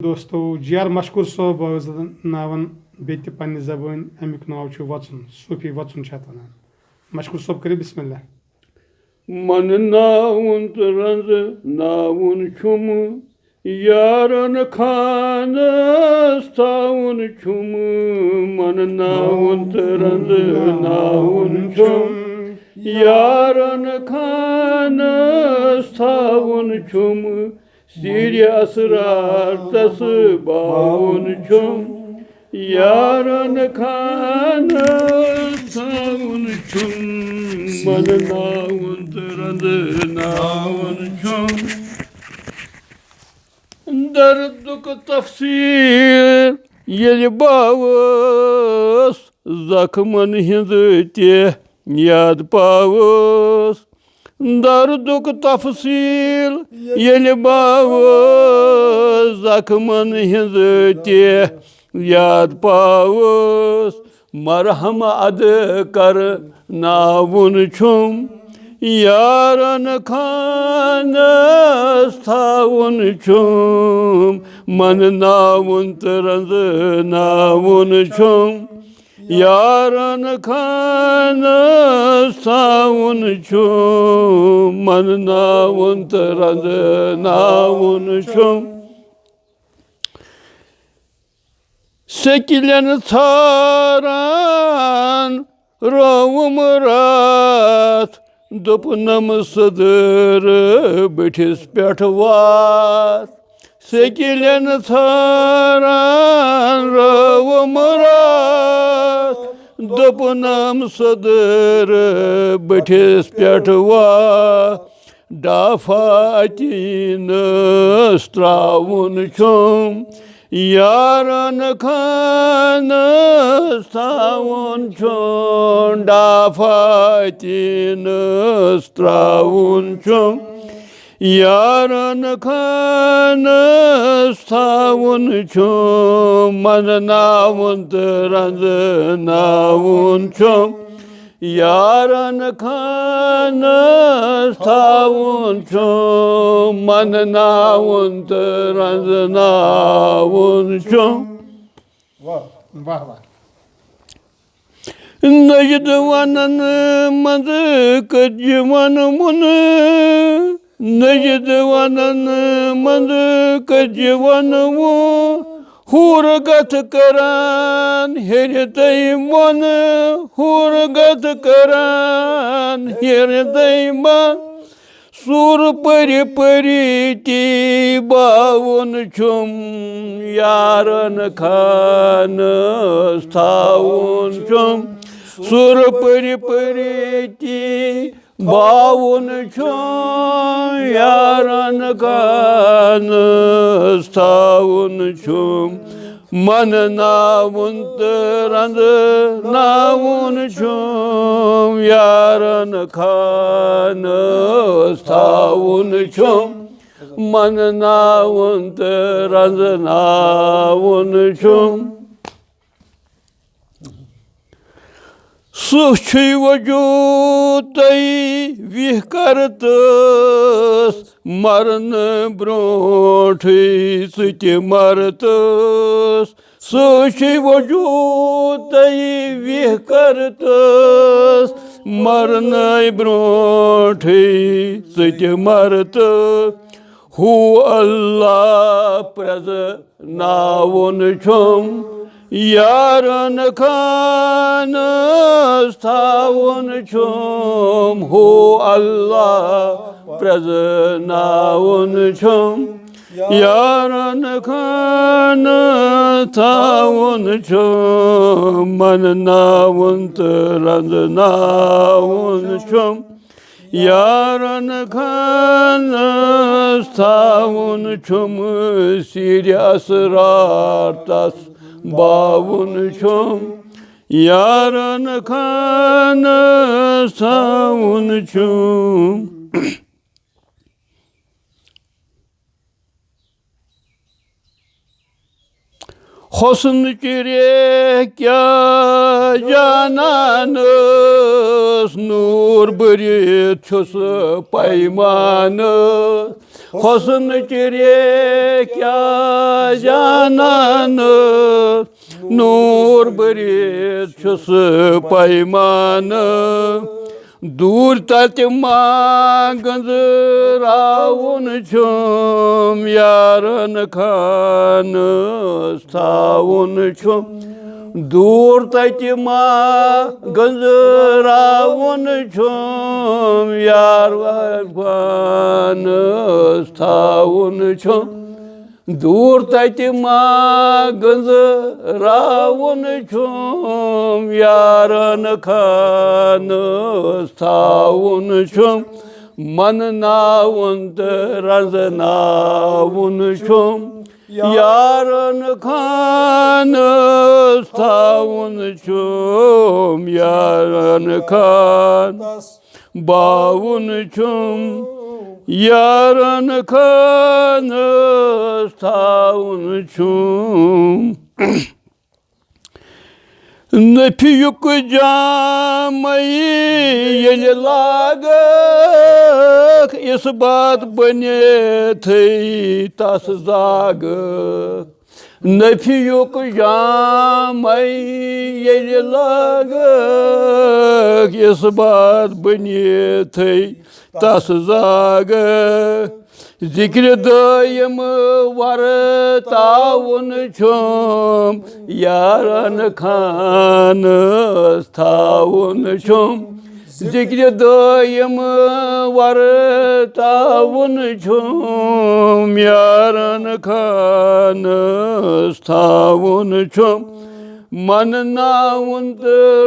दोस्तों जीआर मशकूर सोब नावन बेत पन्ने जबान अमुक नाव वचन सूफी वचन वन मशकूर सोब करिए बिस्मिल्लाह। मन नाउन रंज नाउन छुम यारन खानस थाउन छुम मन नाउन रंज नाउन छुम यारन खानस थाउन छुम सीर असरार तस बाउन छुम यारन खानस थाउन छुम मन नाउन रंज नाउन छुम दर्दुक तफसीर ये बावस जख्मन हिंद ते याद पावस दर्दुक तफसील ये बावस जख्मन हिंद ते याद पावस मरहम अद कर नाउन छुम यारन खानस थाउन छुम मन नाउन रंज नाउन छुम यारन खानस थाउन छुम मन नाउन रंज नाउन छुम सेकिलन थारान रोवम रात दोपनम सदर बठिस पेठ वात सेकिलन थारान रोवम रात दोपनम सदर बठिस पेठ वात डाफातिनस त्राउन छुम यारन खानस थाउन छुम डाफातिनस त्राउन छुम यारन खानस थाउन छुम मन नाउन रंज नाउन छुम यारन खानस थाउन छुम मन नाउन रंज नाउन छुम नजद वनन मंद कजवन मुन नजद वनन मंद कजवन वो हुरगत करान हेरतै मन हुरगत करान हेरतै मन सुर परि परि ती बाउन छुम यारन खानस थाउन छुम सुर परि परि ती बाउन छुम यारन खानस थाउन छुम मन नाउन रंज नाउन छुम यारन खानस थाउन छुम मन नाउन रंज नाउन छुम सुछ वजूद विह करतस मरन ब्रोठ सत मरतस सुछ वजूद विह करतस मरन ब्रोठ सत मरतस who Allah Praj noun छुम यारन Khans थाउन छुम हो अल्लाह प्रज नाउन छुम यारन खानस थाउन छुम मन नाउन रंज नाउन छुम यारन खानस थाउन छुम सीर असरार तस बाउन छुम यारन खानस थाउन छुम हुस्न चिरे क्या जानस नूर बरित छुस पैमानस Hosn çirek ya cananı, nur brit çusu paymanı. Dur tatma gındıravun çum, yarın kanı stavun çum. Dur tatma gındıravun çum, yarın kanı stavun çum. Dur tatma gındıravun çum, yarın kanı stavun çum. Man navun razınavun çum, yarın kanı stavun çum, yarın kan bavun çum. Yarın kanı stavun çum. Ne piyuk camayı yelilagık, isbat bani tey tasızagık. Ne piyuk camayı yelilagık, isbat bani tey tasızagık. Zikri dayımı var tavun çum, yarın kanı tavun çum. Zikri dayımı var tavun çum, yarın kanı tavun çum. Man navun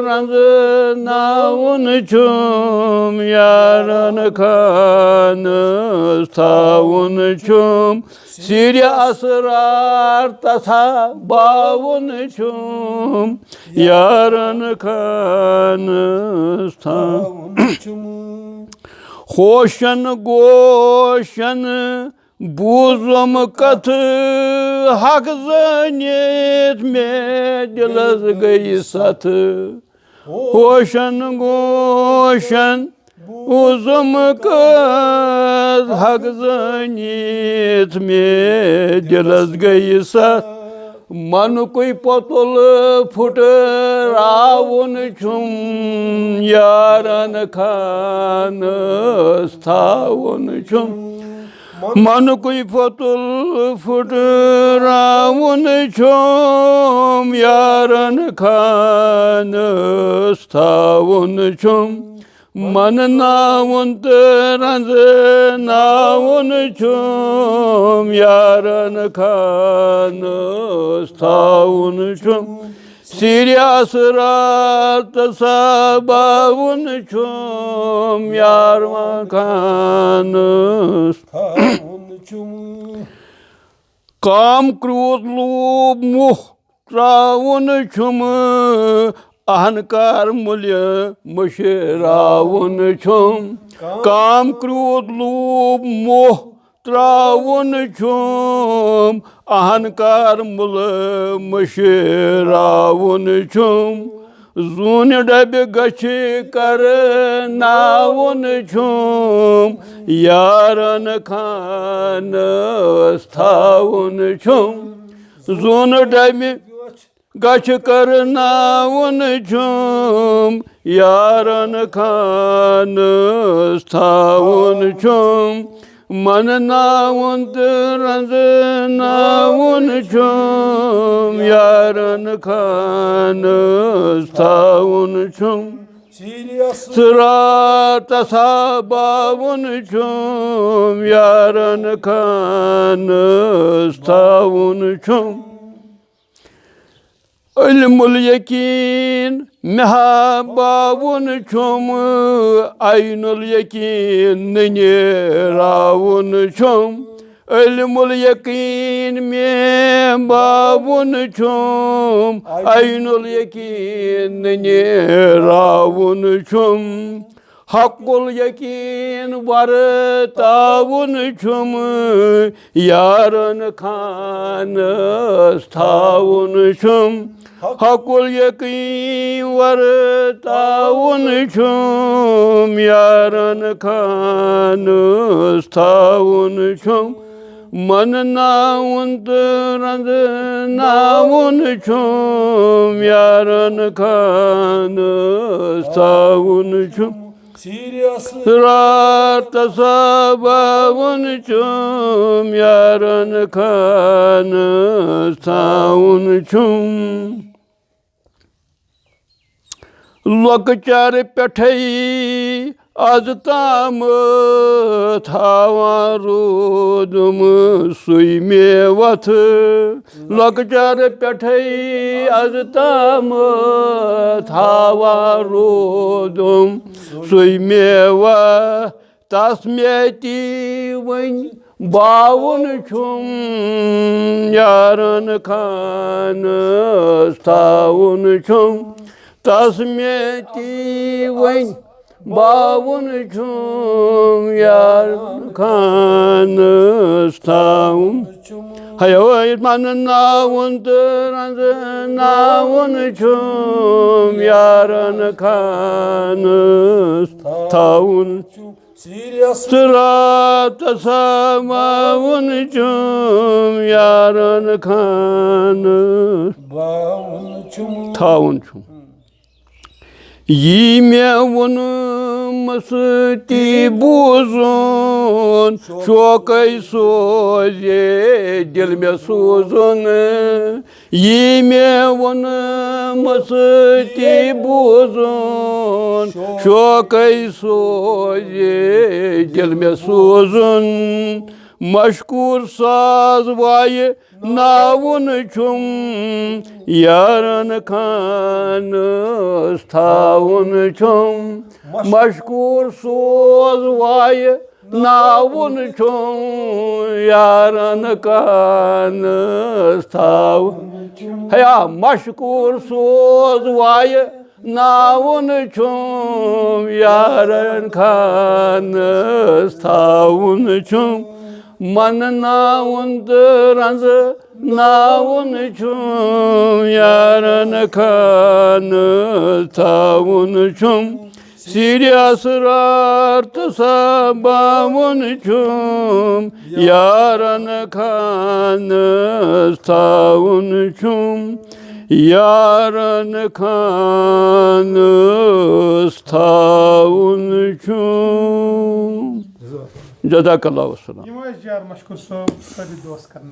ranzı navun çum, yarın kanı tavun çum. Siri asrar tasa bavun çum, yarın kanı tavun çum. Hoşan goşan buzum katı, hak zannetme dilaz gıysatı. Hoşan goşan buzum katı, hak zannetme dilaz gıysat. Manukuy potolu futur avun çum, yarın kanı stavun çum. Manukuy potolu futur avun çum, yarın kanı stavun çum. Man navun ranzı navun çum, yarın kanı stavun çum. Siri asrar tasa bavun çum, yarın kanı stavun çum. Kam krudlu muh travun çum, ahnkar mulya muşravun çum. Kam krudlu muh travun çum, ahnkar mulya muşravun çum. Zun debi gaçı kar navun çum, yarın kanı stavun çum. Zun debi gaçı kar navun çum, yarın kanı stavun çum. Man navun ranzı navun çum, yarın kanı stavun çum. Sıra tasa bavun çum, yarın kanı stavun çum. Ilmul yekin mehabavun çum, aynul yekin niravun çum. Ilmul yekin mehabavun çum, aynul yekin niravun çum. Hakkul yekin var tavun çum, yarın kanı tavun çum. Hakkul yakin var tavun çum Yaran kanız tavun çum Man navun dırandı navun çum Yaran kanız tavun çum Sırat sabavun çum Yaran kanız tavun çum Lokçar peఠey az tam thavarudum suymevatı Lokçar peఠey az tam thavarudum suymeva tasmeti vın bavun çum Yaran kanız tavun çum Tasmeti vın bavun çum Yaran kanız tavun Hayvanın navun dırandı navun çum Yaran kanız tavun Sırat samavun çum Yaran kanız tavun çum Yime vunu mısıti buzun Şokay soze dilme suzun Yime vunu mısıti buzun Şokay soze dilme suzun Maşkur saz vay navun çum Yaran kanız tavun çum Maşkur saz vay navun çum Yaran kanız tavun Heya maşkur saz vay navun çum Yaran kanız tavun çum Man navun dırandı navun çum Yaran kanız tavun çum Sirya sırat sabavun çum Yaran kanız tavun çum Yaran kanız tavun çum Jazakallahu selam. Yavaş yar maşkur sob, tabi dost karnı.